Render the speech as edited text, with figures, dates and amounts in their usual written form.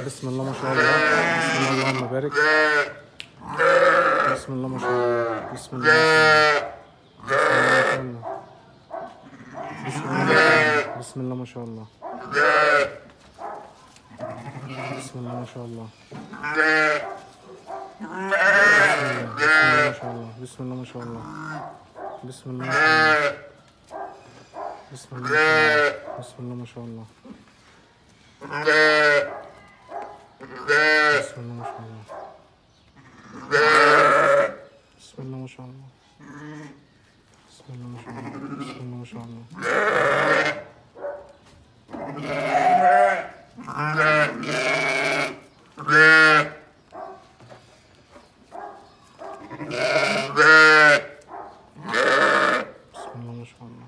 بسم الله ما شاء الله. بسم الله اللهم بارك. بسم الله ما شاء الله. بسم الله ما شاء الله. بسم الله ما شاء الله. بسم الله ما شاء الله. بسم الله ما شاء الله. بسم الله ما شاء الله. بسم الله ما شاء الله. بسم الله ما شاء الله. بسم الله ما شاء الله. بسم الله ما شاء الله. بسم الله ما شاء الله. بسم الله ما شاء الله.